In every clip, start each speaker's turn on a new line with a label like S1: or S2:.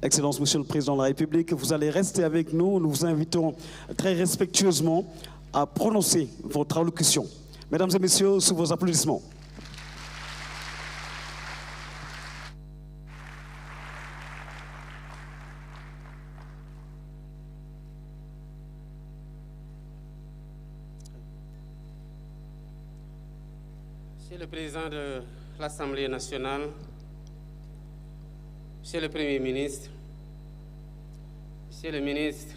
S1: Excellence, Monsieur le Président de la République, vous allez rester avec nous. Nous vous invitons très respectueusement à prononcer votre allocution. Mesdames et Messieurs, sous vos applaudissements.
S2: Monsieur le Président de l'Assemblée nationale, Monsieur le Premier ministre, Monsieur le ministre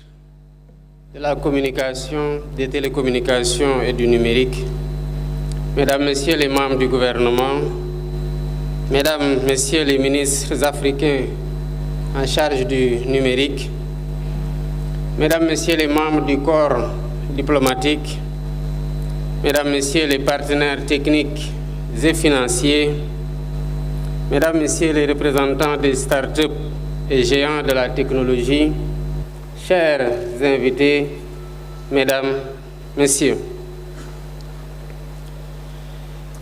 S2: de la Communication, des Télécommunications et du Numérique, Mesdames, Messieurs les membres du gouvernement, Mesdames, Messieurs les ministres africains en charge du numérique, Mesdames, Messieurs les membres du corps diplomatique, Mesdames, Messieurs les partenaires techniques et financiers, Mesdames, Messieurs les représentants des start-up et géants de la technologie, chers invités, Mesdames, Messieurs,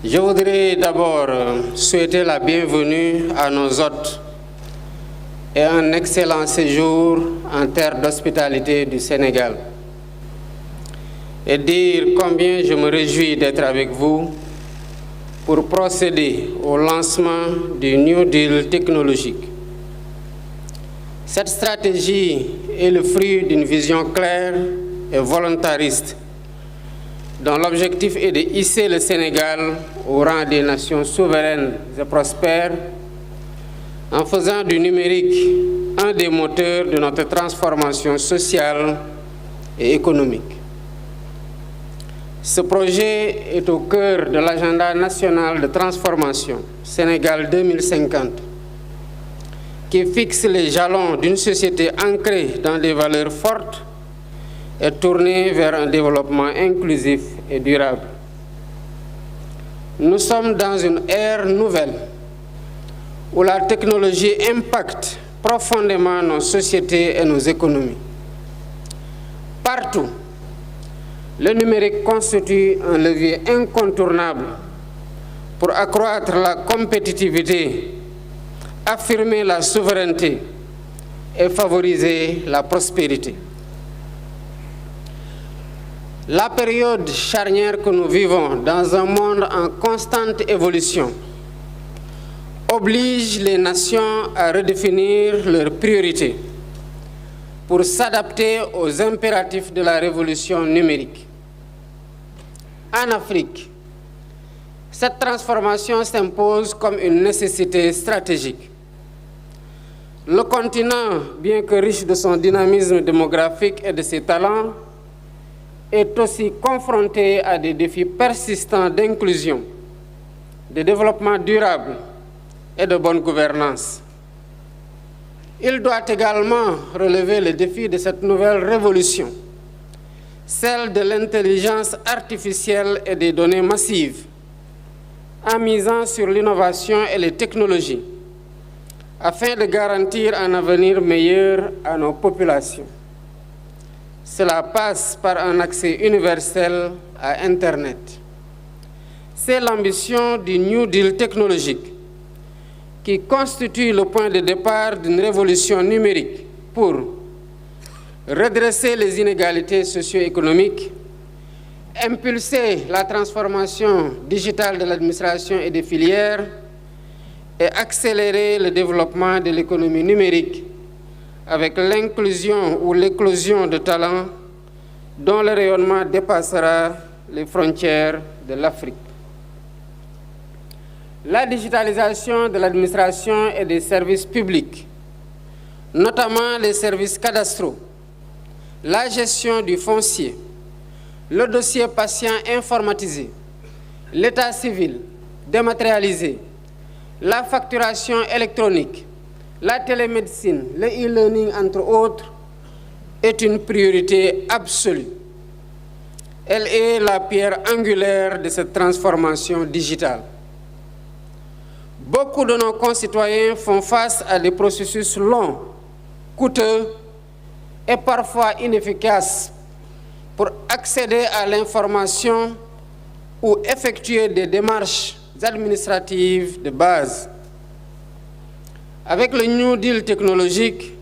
S2: je voudrais d'abord souhaiter la bienvenue à nos hôtes et un excellent séjour en terre d'hospitalité du Sénégal et dire combien je me réjouis d'être avec vous pour procéder au lancement du New Deal technologique. Cette stratégie est le fruit d'une vision claire et volontariste dont l'objectif est de hisser le Sénégal au rang des nations souveraines et prospères en faisant du numérique un des moteurs de notre transformation sociale et économique. Ce projet est au cœur de l'agenda national de transformation Sénégal 2050, qui fixe les jalons d'une société ancrée dans des valeurs fortes et tournée vers un développement inclusif et durable. Nous sommes dans une ère nouvelle où la technologie impacte profondément nos sociétés et nos économies. Partout, le numérique constitue un levier incontournable pour accroître la compétitivité, affirmer la souveraineté et favoriser la prospérité. La période charnière que nous vivons dans un monde en constante évolution oblige les nations à redéfinir leurs priorités pour s'adapter aux impératifs de la révolution numérique. En Afrique, cette transformation s'impose comme une nécessité stratégique. Le continent, bien que riche de son dynamisme démographique et de ses talents, est aussi confronté à des défis persistants d'inclusion, de développement durable et de bonne gouvernance. Il doit également relever le défi de cette nouvelle révolution, celle de l'intelligence artificielle et des données massives, en misant sur l'innovation et les technologies, afin de garantir un avenir meilleur à nos populations. Cela passe par un accès universel à Internet. C'est l'ambition du New Deal technologique qui constitue le point de départ d'une révolution numérique pour redresser les inégalités socio-économiques, impulser la transformation digitale de l'administration et des filières et accélérer le développement de l'économie numérique avec l'inclusion ou l'éclosion de talents dont le rayonnement dépassera les frontières de l'Afrique. La digitalisation de l'administration et des services publics, notamment les services cadastraux, la gestion du foncier, le dossier patient informatisé, l'état civil dématérialisé, la facturation électronique, la télémédecine, le e-learning, entre autres, est une priorité absolue. Elle est la pierre angulaire de cette transformation digitale. Beaucoup de nos concitoyens font face à des processus longs, coûteux et parfois inefficaces pour accéder à l'information ou effectuer des démarches administratives de base. Avec le New Deal technologique,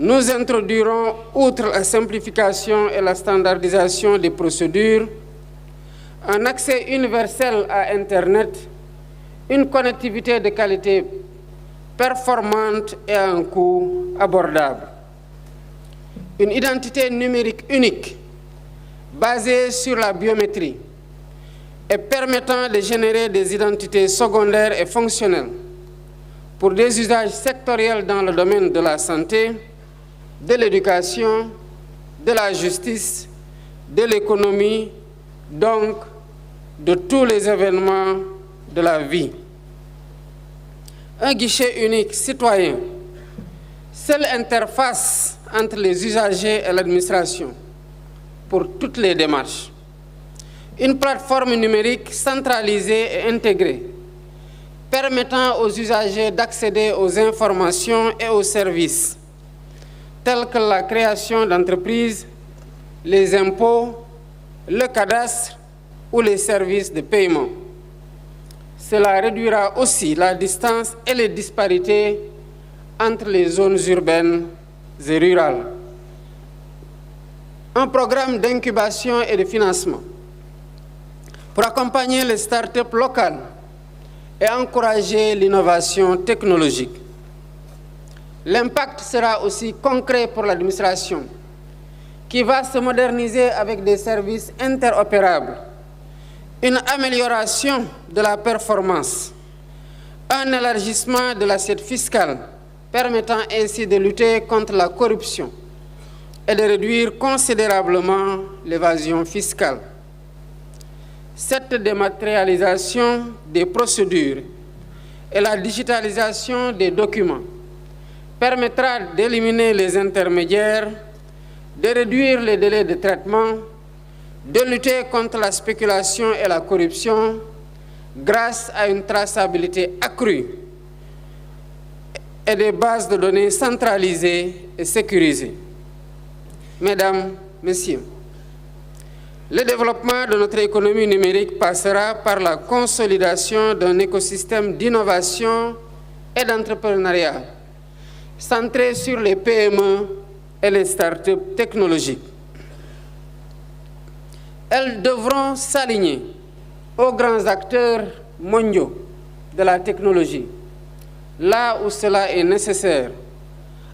S2: nous introduirons, outre la simplification et la standardisation des procédures, un accès universel à Internet, une connectivité de qualité performante et à un coût abordable. Une identité numérique unique, basée sur la biométrie et permettant de générer des identités secondaires et fonctionnelles pour des usages sectoriels dans le domaine de la santé, de l'éducation, de la justice, de l'économie, donc de tous les événements de la vie. Un guichet unique citoyen, seule interface entre les usagers et l'administration pour toutes les démarches. Une plateforme numérique centralisée et intégrée, permettant aux usagers d'accéder aux informations et aux services, tels que la création d'entreprises, les impôts, le cadastre ou les services de paiement. Cela réduira aussi la distance et les disparités entre les zones urbaines et rurales. Un programme d'incubation et de financement pour accompagner les start-up locales et encourager l'innovation technologique. L'impact sera aussi concret pour l'administration, qui va se moderniser avec des services interopérables, une amélioration de la performance, un élargissement de l'assiette fiscale, permettant ainsi de lutter contre la corruption et de réduire considérablement l'évasion fiscale. Cette dématérialisation des procédures et la digitalisation des documents permettra d'éliminer les intermédiaires, de réduire les délais de traitement, de lutter contre la spéculation et la corruption grâce à une traçabilité accrue et des bases de données centralisées et sécurisées. Mesdames, Messieurs, le développement de notre économie numérique passera par la consolidation d'un écosystème d'innovation et d'entrepreneuriat centré sur les PME et les start-up technologiques. Elles devront s'aligner aux grands acteurs mondiaux de la technologie, là où cela est nécessaire,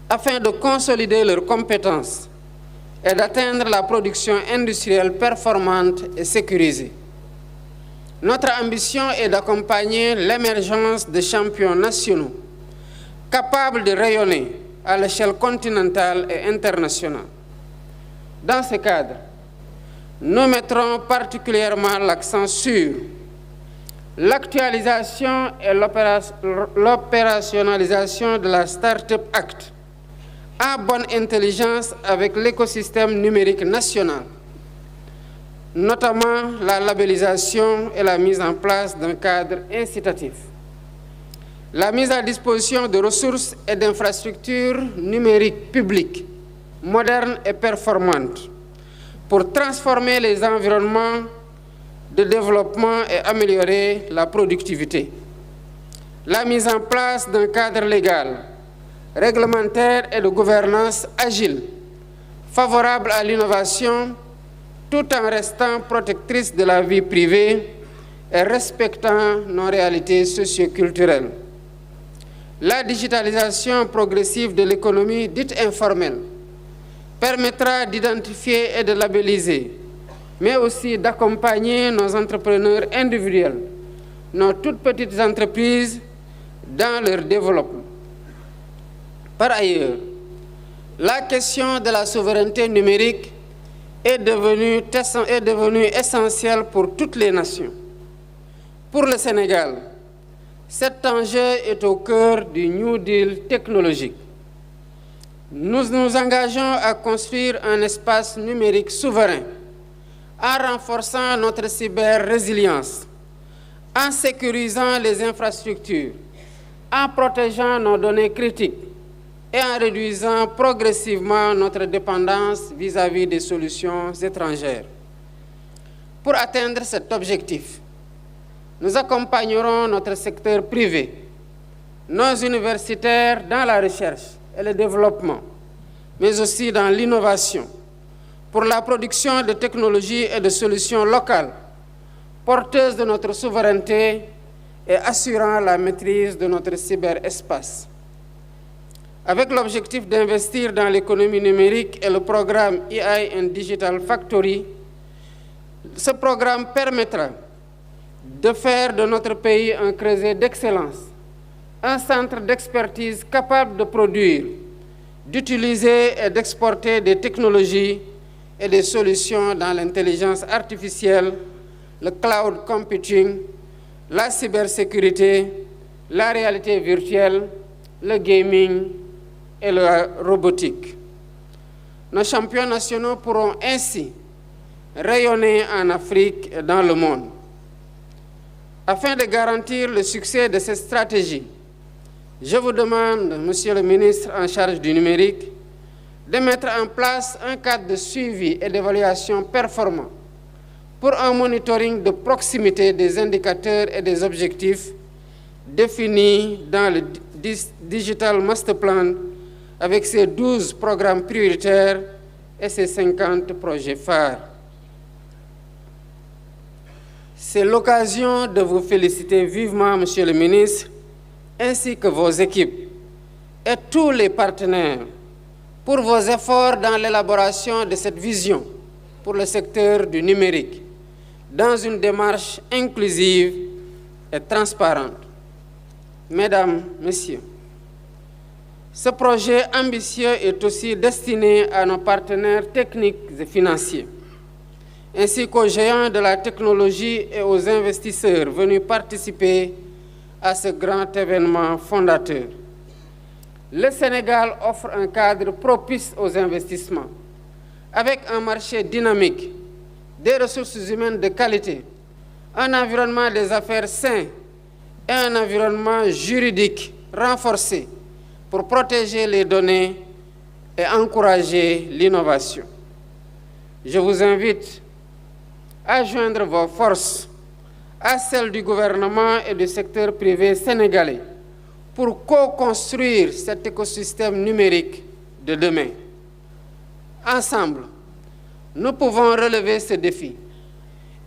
S2: afin de consolider leurs compétences et d'atteindre la production industrielle performante et sécurisée. Notre ambition est d'accompagner l'émergence de champions nationaux capables de rayonner à l'échelle continentale et internationale. Dans ce cadre, nous mettrons particulièrement l'accent sur l'actualisation et l'opérationnalisation de la Startup Act, en bonne intelligence avec l'écosystème numérique national, notamment la labellisation et la mise en place d'un cadre incitatif, la mise à disposition de ressources et d'infrastructures numériques publiques, modernes et performantes, pour transformer les environnements de développement et améliorer la productivité, la mise en place d'un cadre légal, réglementaire et de gouvernance agile, favorable à l'innovation, tout en restant protectrice de la vie privée et respectant nos réalités socio-culturelles. La digitalisation progressive de l'économie dite informelle permettra d'identifier et de labelliser, mais aussi d'accompagner nos entrepreneurs individuels, nos toutes petites entreprises dans leur développement. Par ailleurs, la question de la souveraineté numérique est devenue essentielle pour toutes les nations. Pour le Sénégal, cet enjeu est au cœur du New Deal technologique. Nous nous engageons à construire un espace numérique souverain en renforçant notre cyber-résilience, en sécurisant les infrastructures, en protégeant nos données critiques et en réduisant progressivement notre dépendance vis-à-vis des solutions étrangères. Pour atteindre cet objectif, nous accompagnerons notre secteur privé, nos universitaires dans la recherche et le développement, mais aussi dans l'innovation, pour la production de technologies et de solutions locales, porteuses de notre souveraineté et assurant la maîtrise de notre cyberespace. Avec l'objectif d'investir dans l'économie numérique et le programme AI and Digital Factory, ce programme permettra de faire de notre pays un creuset d'excellence, un centre d'expertise capable de produire, d'utiliser et d'exporter des technologies et des solutions dans l'intelligence artificielle, le cloud computing, la cybersécurité, la réalité virtuelle, le gaming et la robotique. Nos champions nationaux pourront ainsi rayonner en Afrique et dans le monde. Afin de garantir le succès de cette stratégie, je vous demande, Monsieur le ministre en charge du numérique, de mettre en place un cadre de suivi et d'évaluation performant pour un monitoring de proximité des indicateurs et des objectifs définis dans le Digital Master Plan avec ses 12 programmes prioritaires et ses 50 projets phares. C'est l'occasion de vous féliciter vivement, Monsieur le ministre, ainsi que vos équipes et tous les partenaires pour vos efforts dans l'élaboration de cette vision pour le secteur du numérique, dans une démarche inclusive et transparente. Mesdames, Messieurs, ce projet ambitieux est aussi destiné à nos partenaires techniques et financiers, ainsi qu'aux géants de la technologie et aux investisseurs venus participer à ce grand événement fondateur. Le Sénégal offre un cadre propice aux investissements, avec un marché dynamique, des ressources humaines de qualité, un environnement des affaires sain et un environnement juridique renforcé pour protéger les données et encourager l'innovation. Je vous invite à joindre vos forces à celles du gouvernement et du secteur privé sénégalais pour co-construire cet écosystème numérique de demain. Ensemble, nous pouvons relever ce défi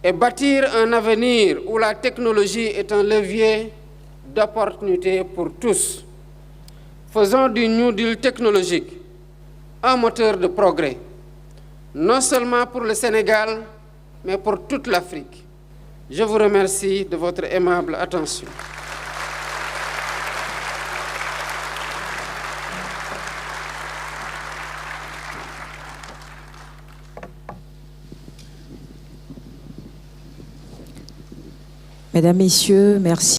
S2: et bâtir un avenir où la technologie est un levier d'opportunité pour tous. Faisons du New Deal technologique un moteur de progrès, non seulement pour le Sénégal, mais pour toute l'Afrique. Je vous remercie de votre aimable attention.
S3: Mesdames, Messieurs, merci.